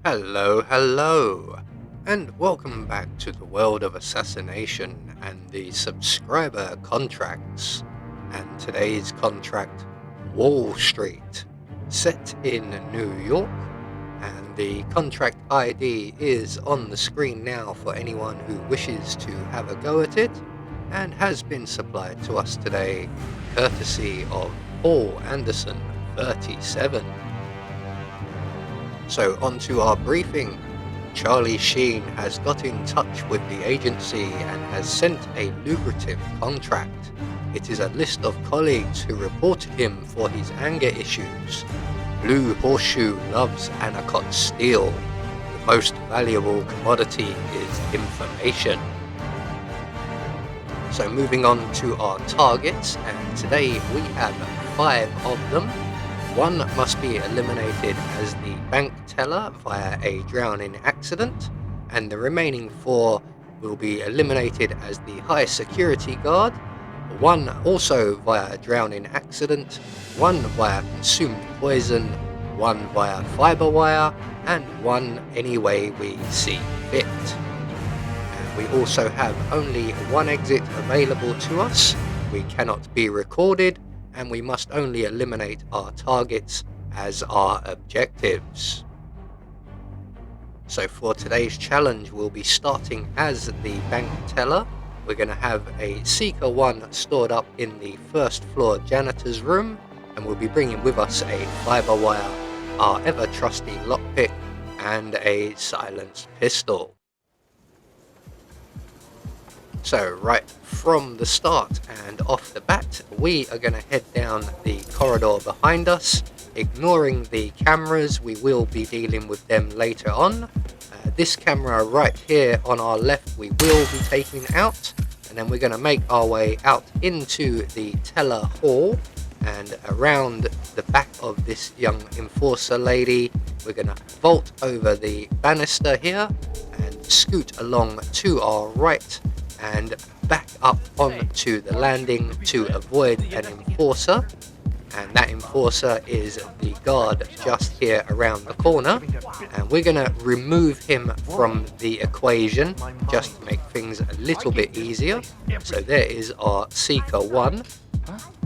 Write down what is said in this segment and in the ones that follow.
Hello, and welcome back to the world of assassination and the subscriber contracts. And today's contract, Wall Street, set in New York, and the contract ID is on the screen now for anyone who wishes to have a go at it, and has been supplied to us today courtesy of Paul Anderson 37. So on to our briefing. Charlie Sheen has got in touch with the agency and has sent a lucrative contract. It is a list of colleagues who reported him for his anger issues. Blue Horseshoe loves Anacott Steel. The most valuable commodity is information. So moving on to our targets, and today we have 5 of them. 1 must be eliminated as the bank teller via a drowning accident, and the remaining 4 will be eliminated as the high security guard, 1 also via drowning accident, 1 via consumed poison, 1 via fiber wire, and 1 any way we see fit. And we also have only 1 exit available to us. We cannot be recorded, and we must only eliminate our targets as our objectives. So for today's challenge, we'll be starting as the bank teller. We're going to have a Seeker 1 stored up in the first floor janitor's room, and we'll be bringing with us a fiber wire, our ever trusty lockpick, and a silenced pistol. So right from the start and off the bat, we are going to head down the corridor behind us, ignoring the cameras. We will be dealing with them later on. This camera right here on our left we will be taking out, and then we're going to make our way out into the teller hall and around the back of this young enforcer lady. We're going to vault over the banister here and scoot along to our right and back up onto the landing to avoid an enforcer, and that enforcer is the guard just here around the corner, and we're going to remove him from the equation just to make things a little bit easier. So there is our Seeker 1.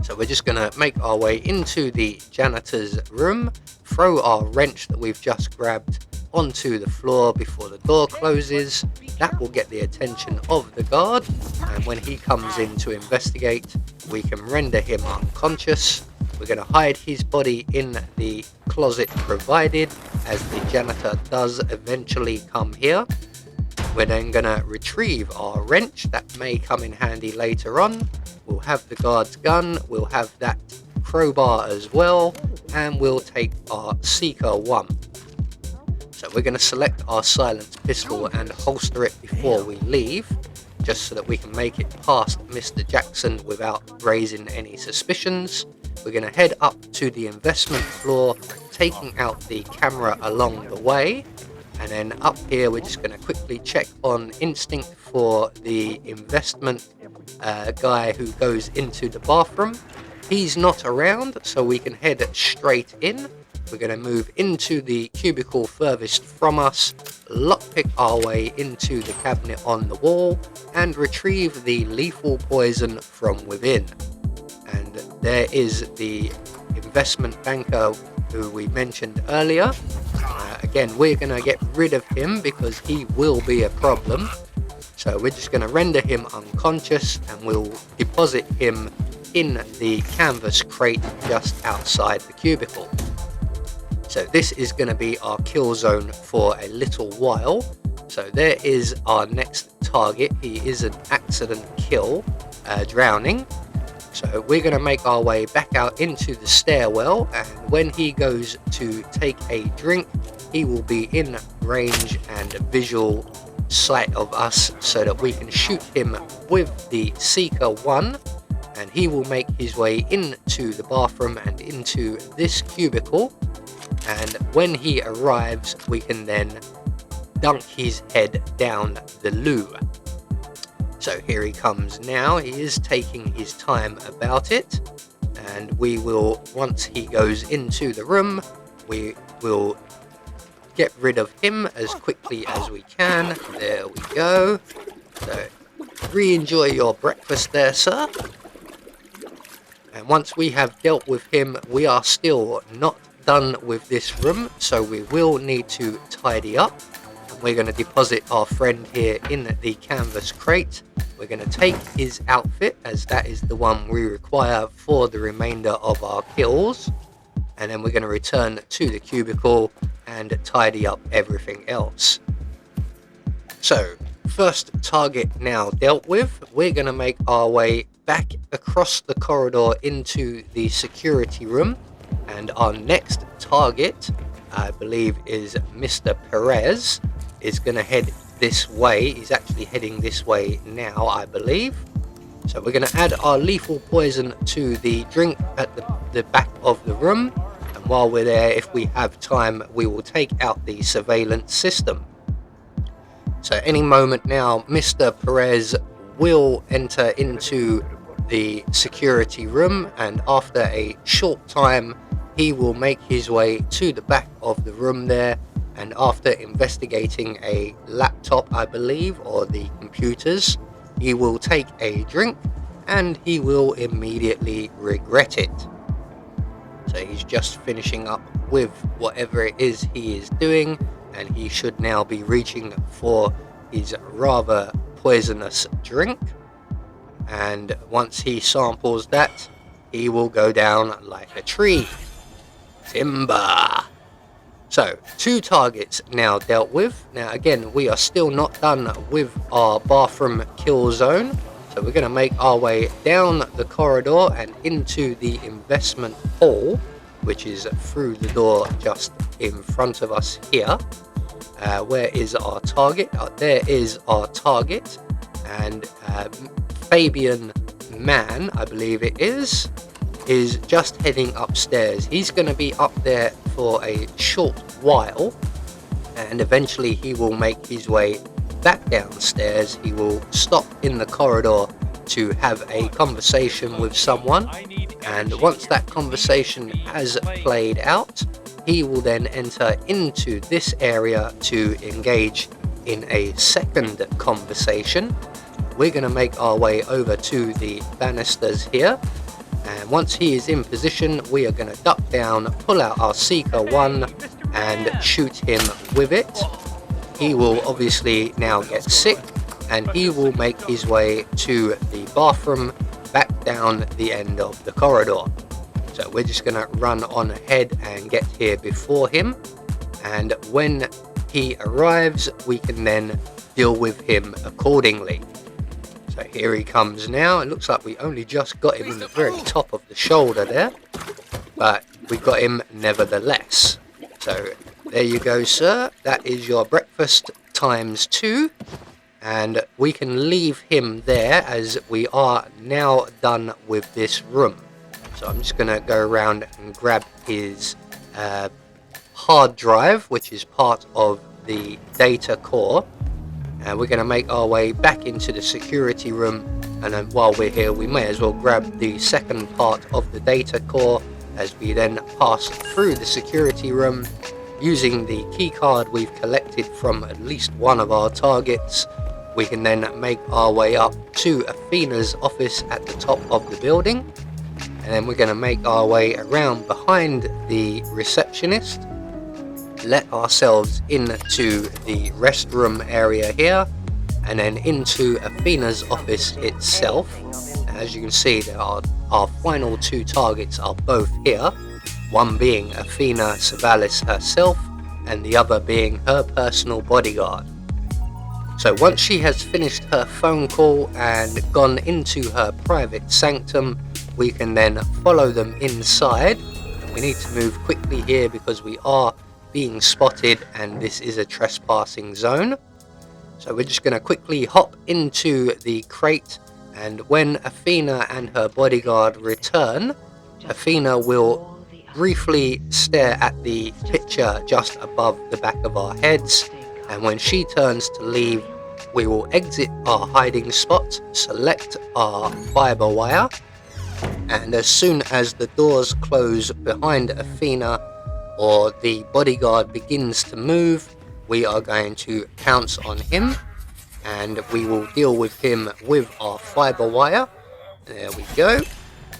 So we're just going to make our way into the janitor's room, throw our wrench that we've just grabbed onto the floor before the door closes. That will get the attention of the guard, and when he comes in to investigate, we can render him unconscious. We're going to hide his body in the closet provided, as the janitor does eventually come here. We're then going to retrieve our wrench. That may come in handy later on. We'll have the guard's gun, we'll have that crowbar as well, and we'll take our Seeker 1. So we're going to select our silenced pistol and holster it before we leave, just so that we can make it past Mr. Jackson without raising any suspicions. We're going to head up to the investment floor, taking out the camera along the way, and then up here we're just going to quickly check on instinct for the investment guy who goes into the bathroom. He's not around, so we can head straight in. We're going to move into the cubicle furthest from us, lockpick our way into the cabinet on the wall, and retrieve the lethal poison from within. And there is the investment banker who we mentioned earlier. Again, we're going to get rid of him because he will be a problem. So we're just going to render him unconscious, and we'll deposit him in the canvas crate just outside the cubicle. So this is going to be our kill zone for a little while. So there is our next target. He is an accident kill, drowning. So we're going to make our way back out into the stairwell, and when he goes to take a drink, he will be in range and visual sight of us so that we can shoot him with the Seeker 1, and he will make his way into the bathroom and into this cubicle. And when he arrives, we can then dunk his head down the loo. So here he comes now. He is taking his time about it, and we will, once he goes into the room, we will get rid of him as quickly as we can. There we go. So re-enjoy your breakfast there, sir. And once we have dealt with him, we are still not done with this room, so we will need to tidy up. And we're going to deposit our friend here in the canvas crate. We're going to take his outfit, as that is the one we require for the remainder of our kills. And then we're going to return to the cubicle and tidy up everything else. So, first target now dealt with, we're going to make our way back across the corridor into the security room. And our next target, I believe, is Mr. Perez, is going to head this way. He's actually heading this way now, I believe. So we're going to add our lethal poison to the drink at the back of the room. And while we're there, if we have time, we will take out the surveillance system. So any moment now, Mr. Perez will enter into the security room, and after a short time, he will make his way to the back of the room there. And after investigating a laptop, I believe, or the computers, he will take a drink and he will immediately regret it. So he's just finishing up with whatever it is he is doing, and he should now be reaching for his rather poisonous drink. And once he samples that, he will go down like a tree. Timber. So 2 targets now dealt with. Now again, we are still not done with our bathroom kill zone. So we're going to make our way down the corridor and into the investment hall, which is through the door just in front of us here. Where is our target? There is our target. And Fabian Man, I believe it is just heading upstairs. He's going to be up there for a short while, and eventually he will make his way back downstairs. He will stop in the corridor to have a conversation with someone, and once that conversation has played out, he will then enter into this area to engage in a second conversation. We're going to make our way over to the banisters here, and once he is in position, we are going to duck down, pull out our Seeker 1 and shoot him with it. He will obviously now get sick, and he will make his way to the bathroom back down the end of the corridor. So we're just going to run on ahead and get here before him, and when he arrives, we can then deal with him accordingly. So here he comes now. It looks like we only just got him in the very top of the shoulder there, but we got him nevertheless. So there you go, sir. That is your breakfast times 2, and we can leave him there as we are now done with this room. So I'm just going to go around and grab his hard drive, which is part of the data core. And we're going to make our way back into the security room, and then while we're here, we may as well grab the second part of the data core as we then pass through the security room. Using the key card we've collected from at least one of our targets, we can then make our way up to Athena's office at the top of the building, and then we're going to make our way around behind the receptionist, let ourselves into the restroom area here, and then into Athena's office itself. As you can see, there are our final 2 targets are both here, one being Athena Savalis herself and the other being her personal bodyguard. So once she has finished her phone call and gone into her private sanctum, we can then follow them inside. We need to move quickly here because we are being spotted and this is a trespassing zone. So we're just going to quickly hop into the crate, and when Athena and her bodyguard return, Athena will briefly stare at the picture just above the back of our heads, and when she turns to leave, we will exit our hiding spot, select our fiber wire, and as soon as the doors close behind Athena, or the bodyguard begins to move, we are going to pounce on him, and we will deal with him with our fiber wire. There we go.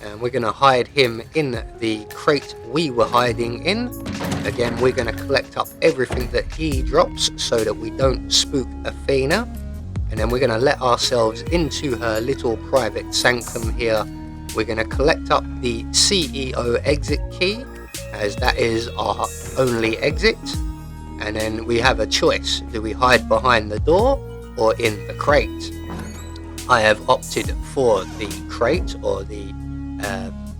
And we're going to hide him in the crate we were hiding in. Again, we're going to collect up everything that he drops so that we don't spook Athena. And then we're going to let ourselves into her little private sanctum here. We're going to collect up the CEO exit key, as that is our only exit. And then we have a choice. Do we hide behind the door or in the crate? I have opted for the crate, or the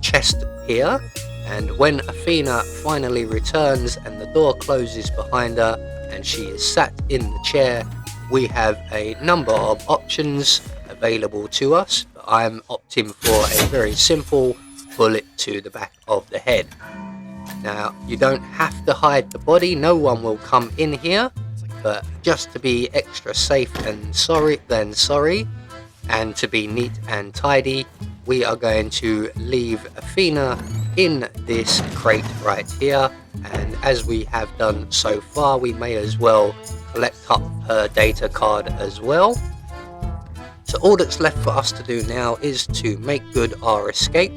chest here. And when Athena finally returns and the door closes behind her and she is sat in the chair, we have a number of options available to us. I'm opting for a very simple bullet to the back of the head. Now, you don't have to hide the body, no one will come in here, but just to be extra safe and sorry, and to be neat and tidy, we are going to leave Athena in this crate right here. And as we have done so far, we may as well collect up her data card as well. So all that's left for us to do now is to make good our escape,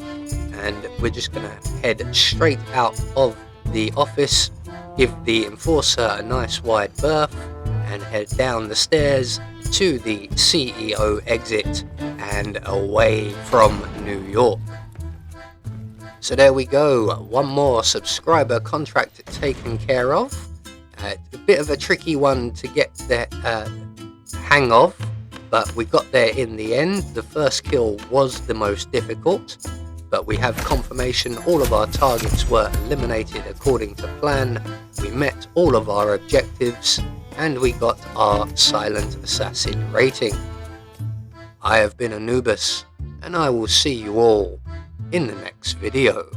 and we're just going to head straight out of the office, give the enforcer a nice wide berth, and head down the stairs to the CEO exit and away from New York. So there we go, one more subscriber contract taken care of. A bit of a tricky one to get the hang of, but we got there in the end. The first kill was the most difficult, but we have confirmation all of our targets were eliminated according to plan. We met all of our objectives, and we got our Silent Assassin rating. I have been Anubis, and I will see you all in the next video.